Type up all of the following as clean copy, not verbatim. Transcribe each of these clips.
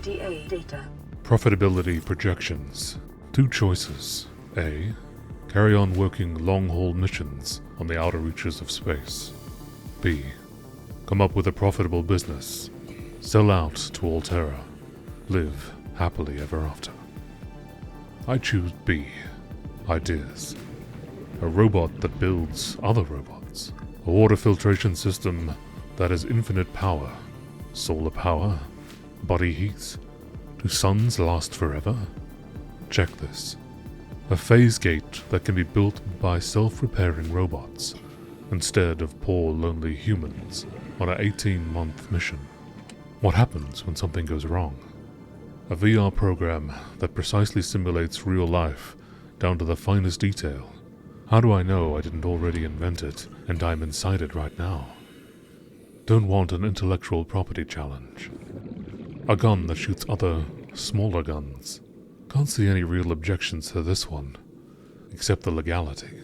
ETA data. Profitability projections. 2 choices. A. Carry on working long-haul missions on the outer reaches of space. B. Come up with a profitable business. Sell out to Alterra. Live happily ever after. I choose B. Ideas. A robot that builds other robots. A water filtration system that has infinite power. Solar power? Body heat? Do suns last forever? Check this. A phase gate that can be built by self-repairing robots instead of poor lonely humans on an 18-month mission. What happens when something goes wrong? A VR program that precisely simulates real life down to the finest detail. How do I know I didn't already invent it and I'm inside it right now? Don't want an intellectual property challenge. A gun that shoots other, smaller guns. Can't see any real objections to this one, except the legality.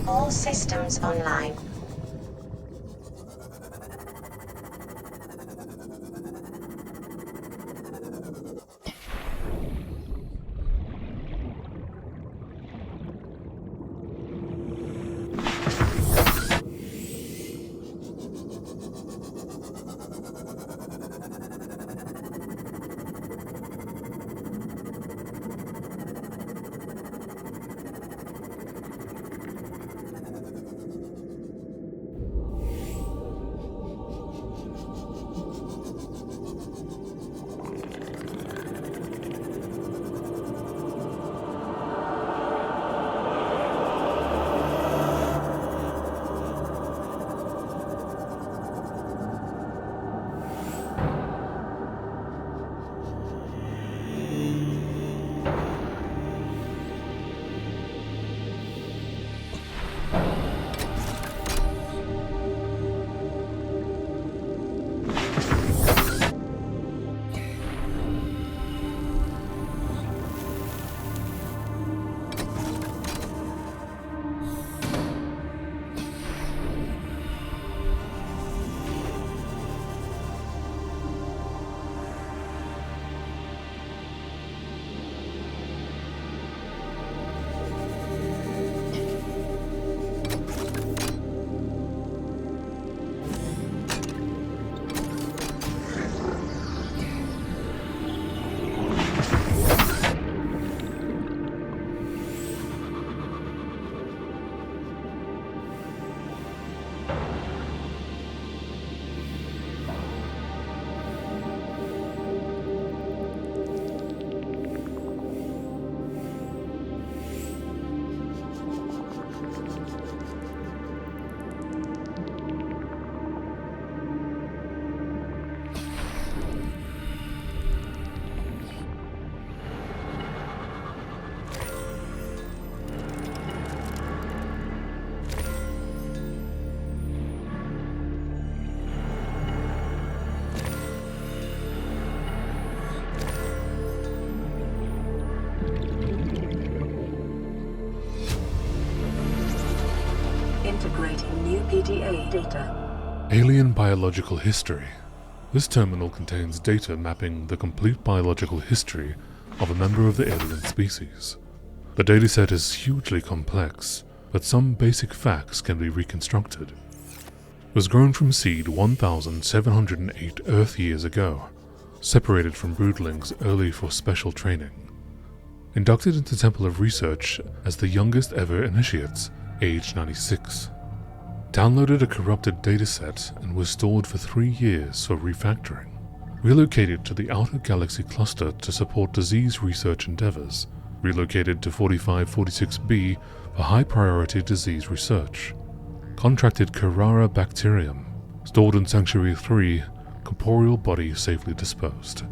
All systems online. ADA data. Alien biological history. This terminal contains data mapping the complete biological history of a member of the alien species. The dataset is hugely complex, but some basic facts can be reconstructed. It was grown from seed 1,708 Earth years ago, separated from broodlings early for special training. Inducted into Temple of Research as the youngest ever initiates, age 96. Downloaded a corrupted dataset and was stored for 3 years for refactoring. Relocated to the Outer Galaxy Cluster to support disease research endeavors. Relocated to 4546b for high-priority disease research. Contracted Carrara bacterium. Stored in Sanctuary 3, corporeal body safely disposed.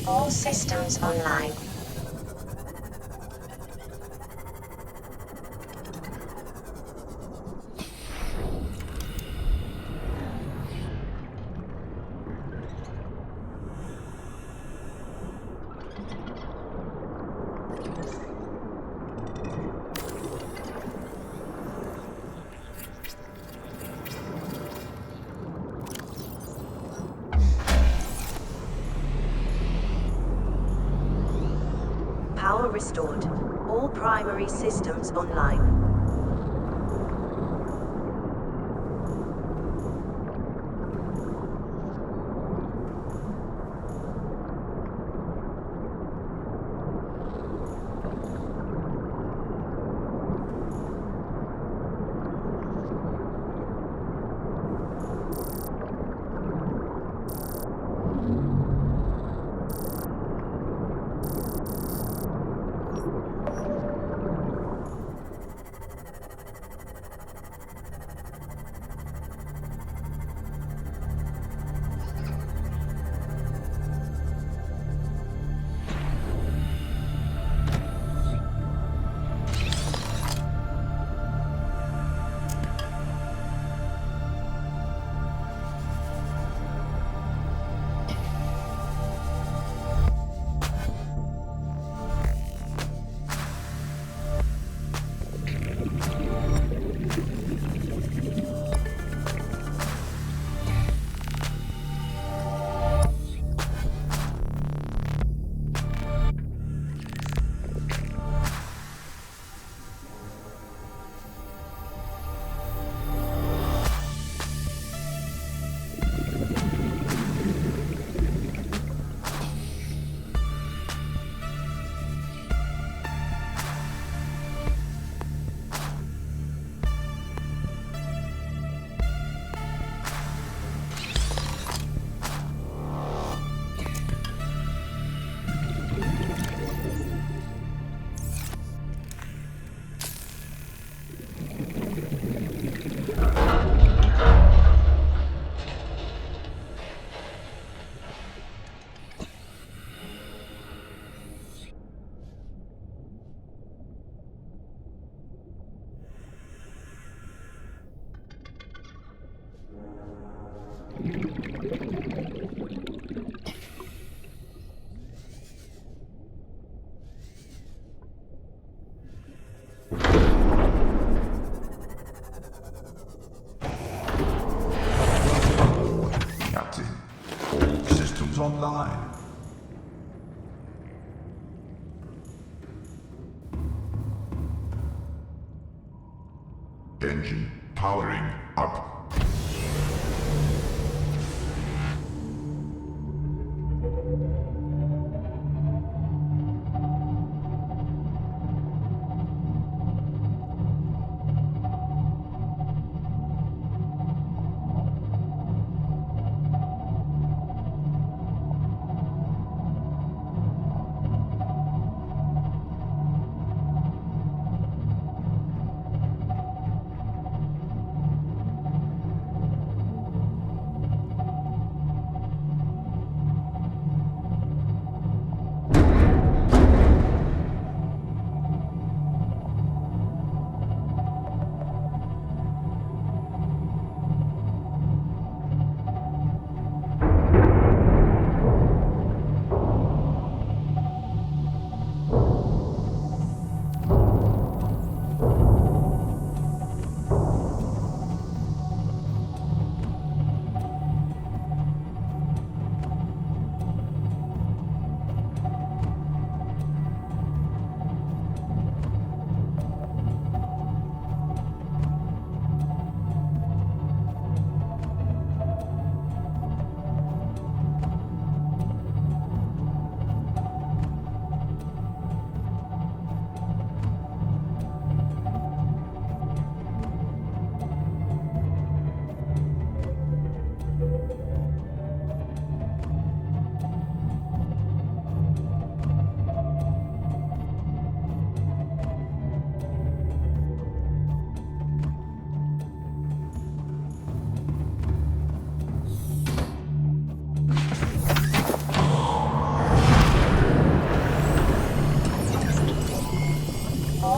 All systems online. Power restored. All primary systems online. Online. Engine powering up.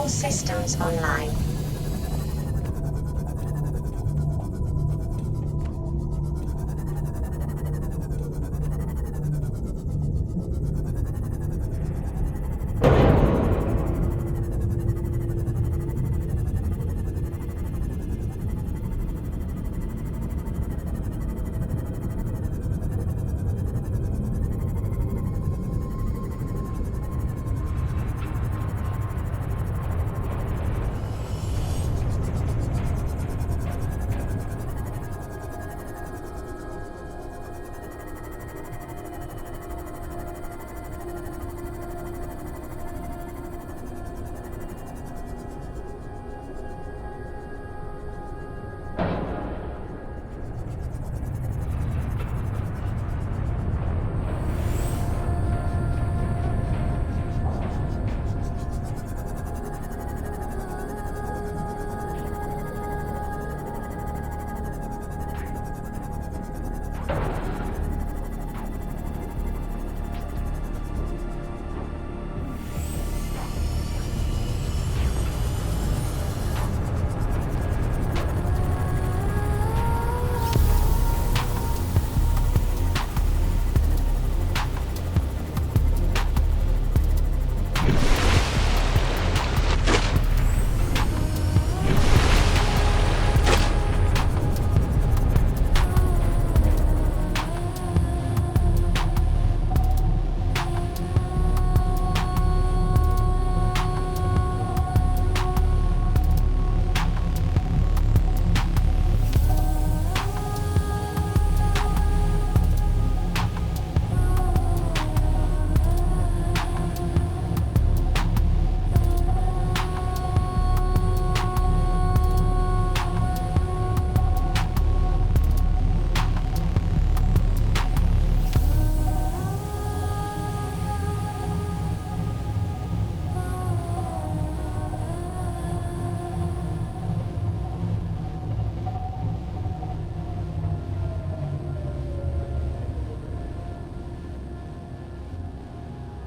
All systems online.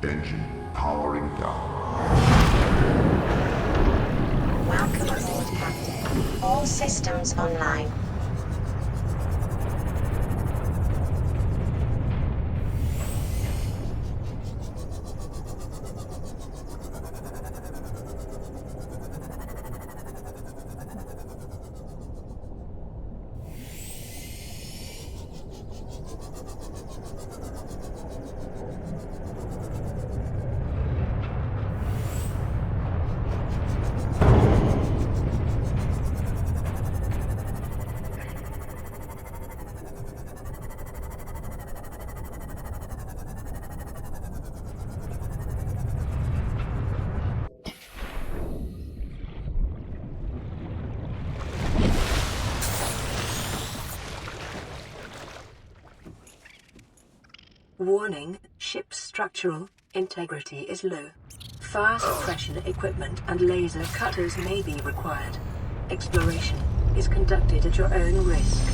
Engine powering down. Welcome aboard, Captain. All systems online. Warning, ship's structural integrity is low. Fire suppression equipment and laser cutters may be required. Exploration is conducted at your own risk.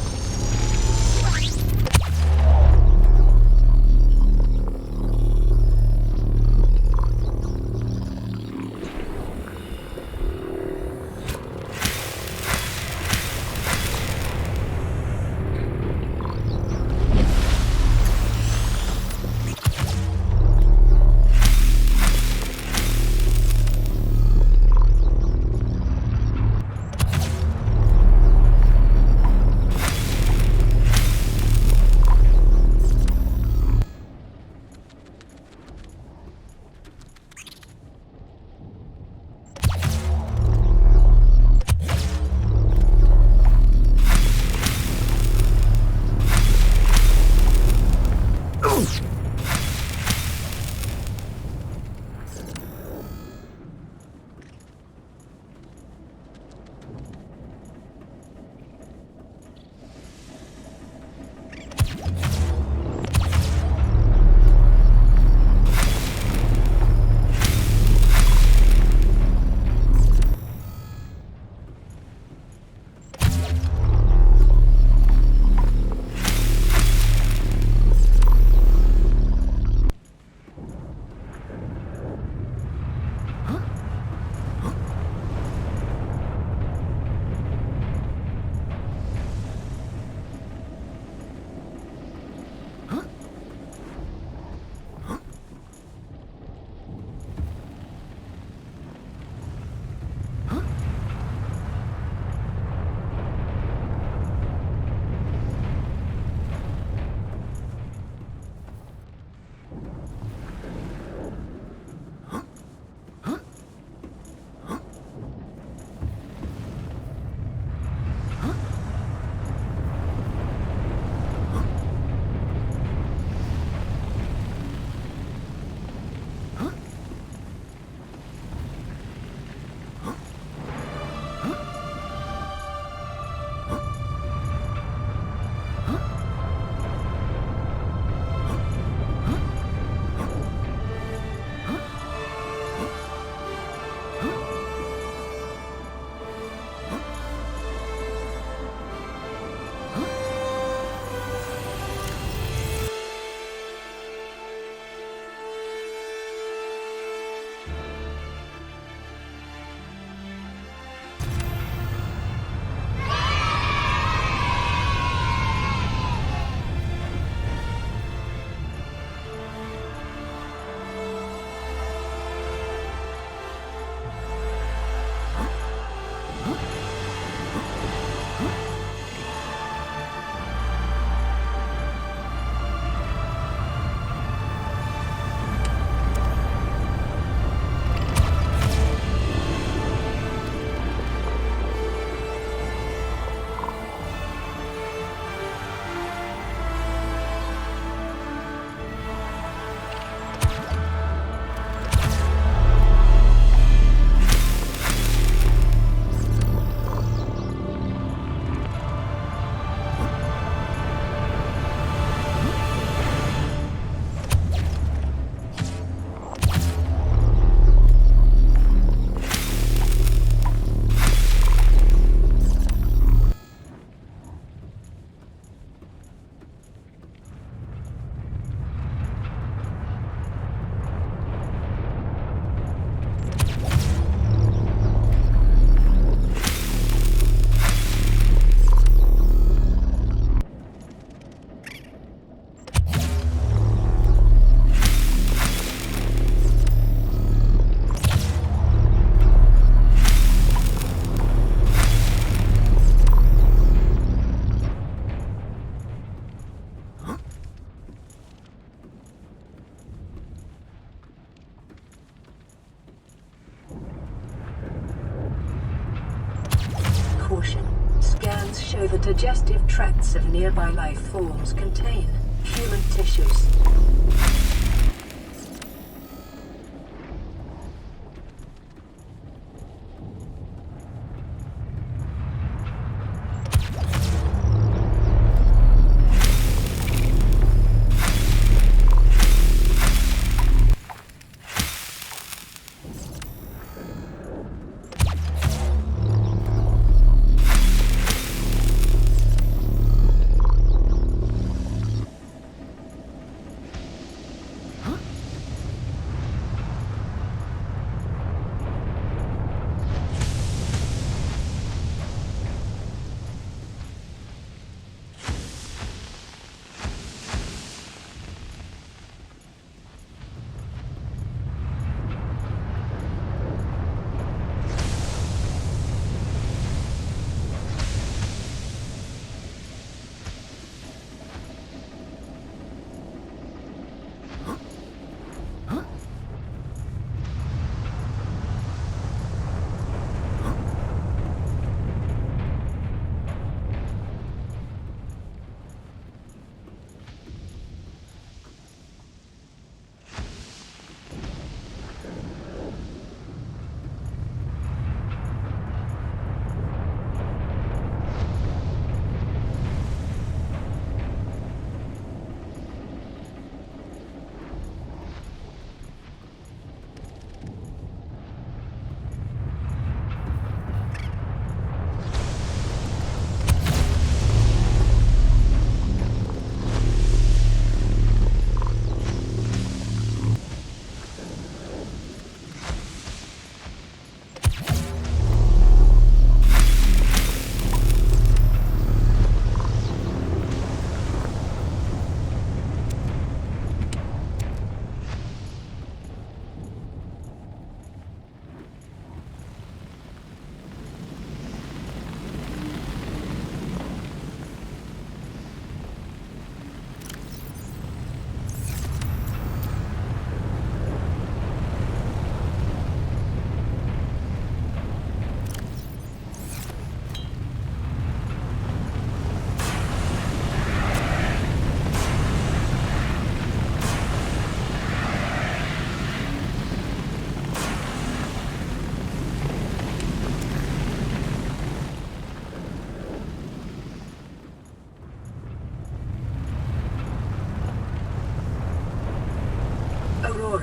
Caution. Scans show the digestive tracts of nearby life forms contain human tissues.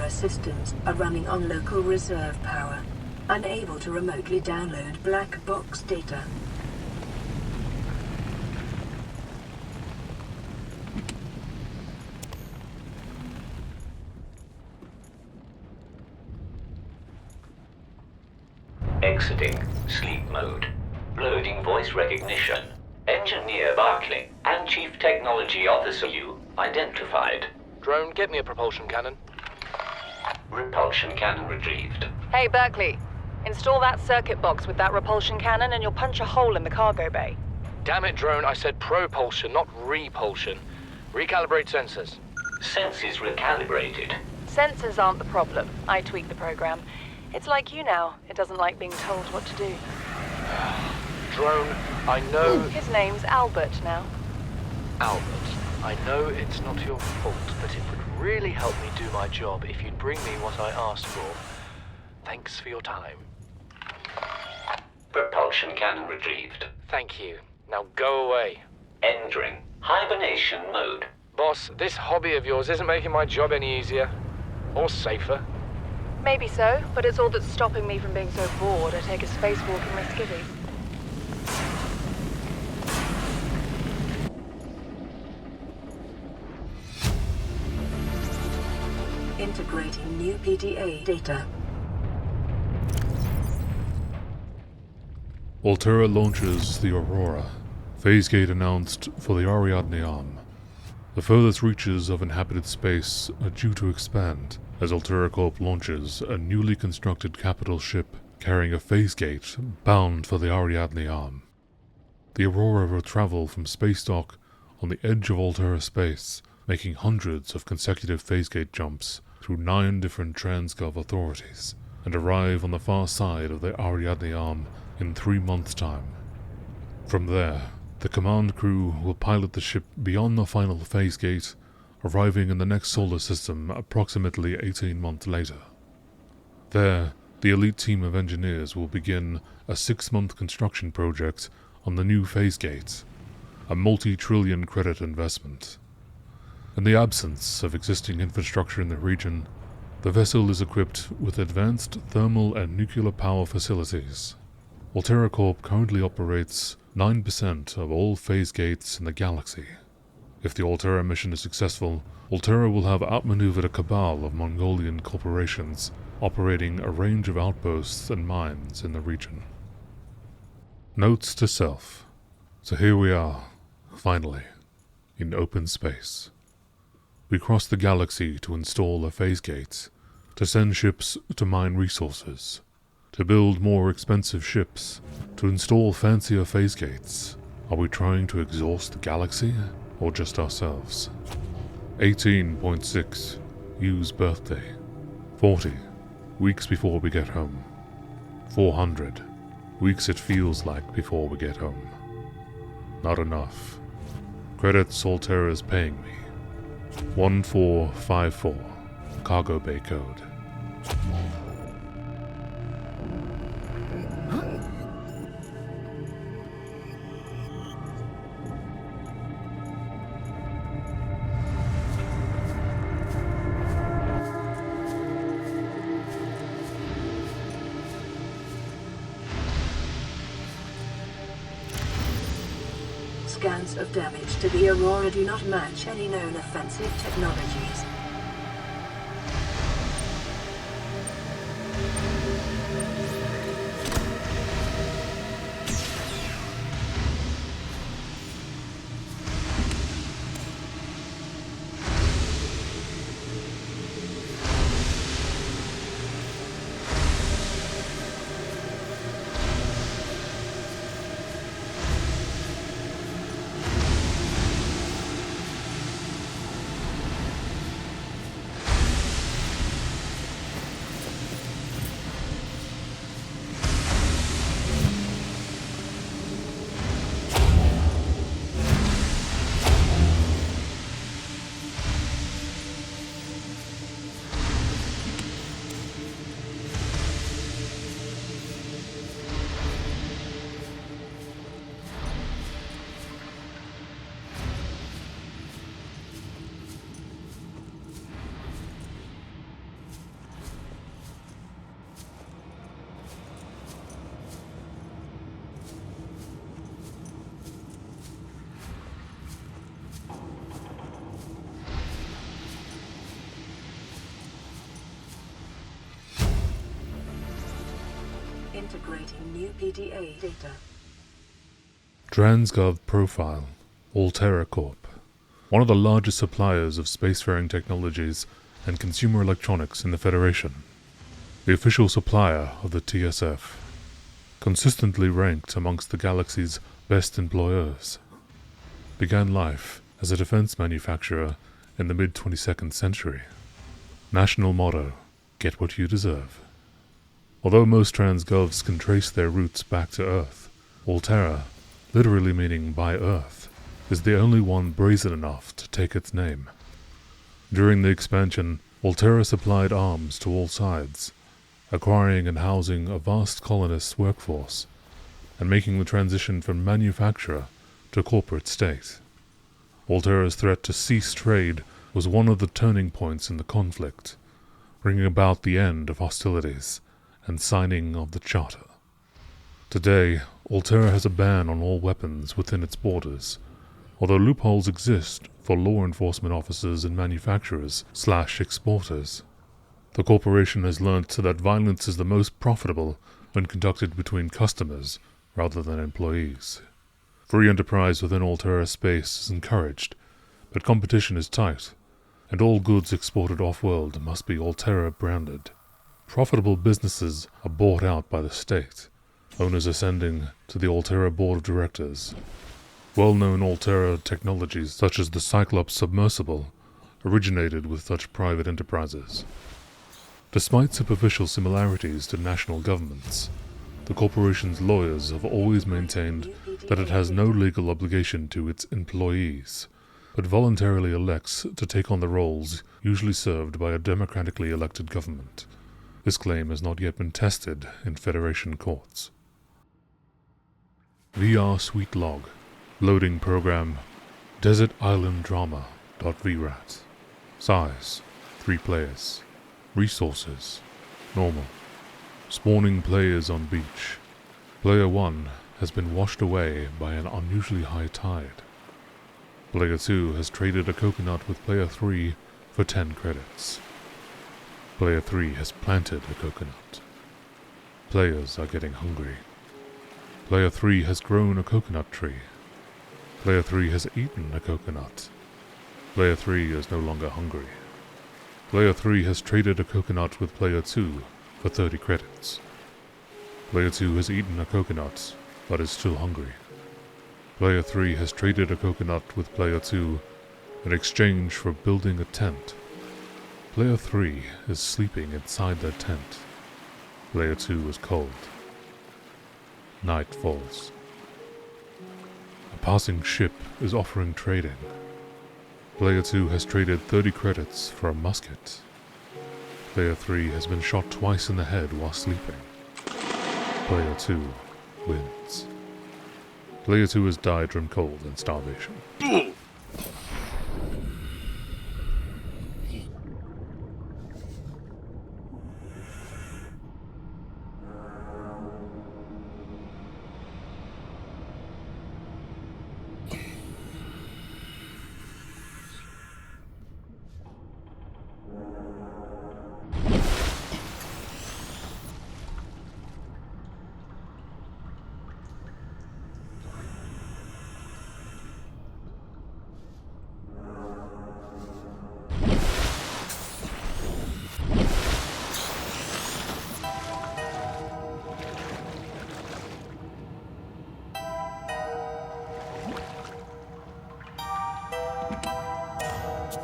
Systems are running on local reserve power, unable to remotely download black box data. Exiting sleep mode. Loading voice recognition. Engineer Barclay and Chief Technology Officer you identified. Drone, get me a propulsion cannon. Repulsion cannon retrieved. Hey, Berkeley. Install that circuit box with that repulsion cannon and you'll punch a hole in the cargo bay. Damn it, Drone, I said propulsion, not repulsion. Recalibrate sensors. Senses recalibrated. Sensors aren't the problem. I tweak the program. It's like you now. It doesn't like being told what to do. Drone, I know... His name's Albert now. Albert, I know it's not your fault, but it would really help me do my job if you'd bring me what I asked for. Thanks for your time. Propulsion cannon retrieved. Thank you. Now go away. Entering hibernation mode. Boss, this hobby of yours isn't making my job any easier. Or safer. Maybe so, but it's all that's stopping me from being so bored I take a spacewalk in my skivvies. Integrating new PDA data. Volterra launches the Aurora. Phase gate announced for the Ariadne arm. The furthest reaches of inhabited space are due to expand as Volterra Corp launches a newly constructed capital ship carrying a phase gate bound for the Ariadne arm. The Aurora will travel from space dock on the edge of Volterra space, making hundreds of consecutive phase gate jumps through 9 different Transgov authorities, and arrive on the far side of the Ariadne arm in 3 months' time. From there, the command crew will pilot the ship beyond the final phase gate, arriving in the next solar system approximately 18 months later. There, the elite team of engineers will begin a 6-month construction project on the new phase gate, a multi-trillion credit investment. In the absence of existing infrastructure in the region, the vessel is equipped with advanced thermal and nuclear power facilities. Alterra Corp currently operates 9% of all phase gates in the galaxy. If the Alterra mission is successful, Alterra will have outmaneuvered a cabal of Mongolian corporations operating a range of outposts and mines in the region. Notes to self. So here we are, finally, in open space. We cross the galaxy to install a phase gate, to send ships to mine resources, to build more expensive ships, to install fancier phase gates. Are we trying to exhaust the galaxy, or just ourselves? 18.6, Yu's birthday. 40, weeks before we get home. 400, weeks it feels like before we get home. Not enough. Credits Alterra's paying me. 1454, cargo bay code. Scans of damage to the Aurora do not match any known offensive technologies. Integrating new PDA data. Transgov Profile, Alterra Corp. One of the largest suppliers of spacefaring technologies and consumer electronics in the Federation. The official supplier of the TSF. Consistently ranked amongst the galaxy's best employers. Began life as a defense manufacturer in the mid-22nd century. National motto, get what you deserve. Although most transgovs can trace their roots back to Earth, Alterra, literally meaning by Earth, is the only one brazen enough to take its name. During the expansion, Alterra supplied arms to all sides, acquiring and housing a vast colonist workforce, and making the transition from manufacturer to corporate state. Alterra's threat to cease trade was one of the turning points in the conflict, bringing about the end of hostilities and signing of the Charter. Today, Alterra has a ban on all weapons within its borders, although loopholes exist for law enforcement officers and manufacturers/exporters. The corporation has learnt that violence is the most profitable when conducted between customers rather than employees. Free enterprise within Alterra space is encouraged, but competition is tight, and all goods exported off-world must be Alterra branded. Profitable businesses are bought out by the state, owners ascending to the Alterra board of directors. Well-known Alterra technologies such as the Cyclops submersible originated with such private enterprises. Despite superficial similarities to national governments, the corporation's lawyers have always maintained that it has no legal obligation to its employees, but voluntarily elects to take on the roles usually served by a democratically elected government. This claim has not yet been tested in Federation courts. VR Suite Log. Loading program Desert Island Drama.vrat. Size 3 players. Resources normal. Spawning players on beach. Player 1 has been washed away by an unusually high tide. Player 2 has traded a coconut with Player 3 for 10 credits. Player 3 has planted a coconut. Players are getting hungry. Player 3 has grown a coconut tree. Player 3 has eaten a coconut. Player 3 is no longer hungry. Player 3 has traded a coconut with Player 2 for 30 credits. Player 2 has eaten a coconut, but is still hungry. Player 3 has traded a coconut with Player 2 in exchange for building a tent. Player 3 is sleeping inside their tent. Player 2 is cold. Night falls. A passing ship is offering trading. Player 2 has traded 30 credits for a musket. Player 3 has been shot twice in the head while sleeping. Player 2 wins. Player 2 has died from cold and starvation.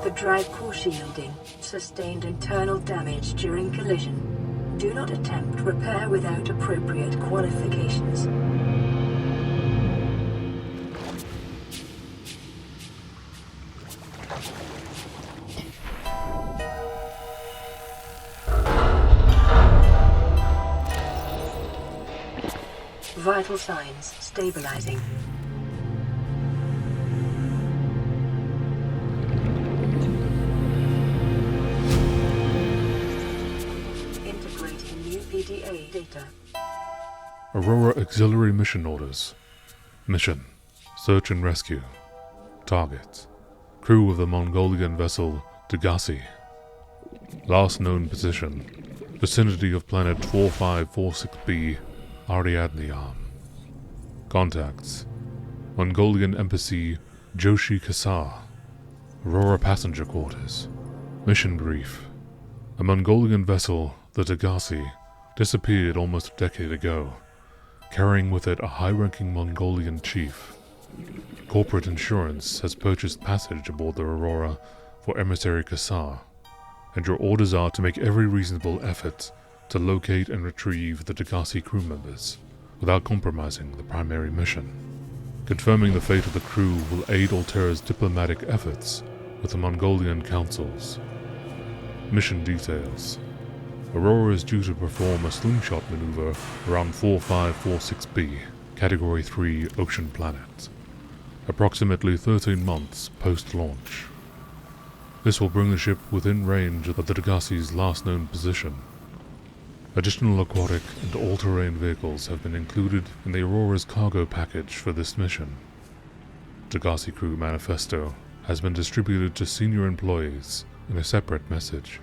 The drive core shielding sustained internal damage during collision. Do not attempt repair without appropriate qualifications. Vital signs stabilizing. Integrating new PDA data. Aurora Auxiliary Mission Orders. Mission: Search and Rescue. Target: Crew of the Mongolian vessel Degassi. Last known position: vicinity of planet 4546b, Ariadne Arm. Contacts: Mongolian Embassy, Joshi Kasar. Aurora Passenger Quarters. Mission Brief: A Mongolian vessel, the Degassi, disappeared almost a decade ago, carrying with it a high-ranking Mongolian chief. Corporate insurance has purchased passage aboard the Aurora for Emissary Kasar, and your orders are to make every reasonable effort to locate and retrieve the Degassi crew members, without compromising the primary mission. Confirming the fate of the crew will aid Altera's diplomatic efforts with the Mongolian councils. Mission details: Aurora is due to perform a slingshot maneuver around 4546b, Category 3 Ocean Planet, approximately 13 months post-launch. This will bring the ship within range of the Degassi's last known position. Additional aquatic and all-terrain vehicles have been included in the Aurora's cargo package for this mission. Degassi Crew Manifesto has been distributed to senior employees in a separate message.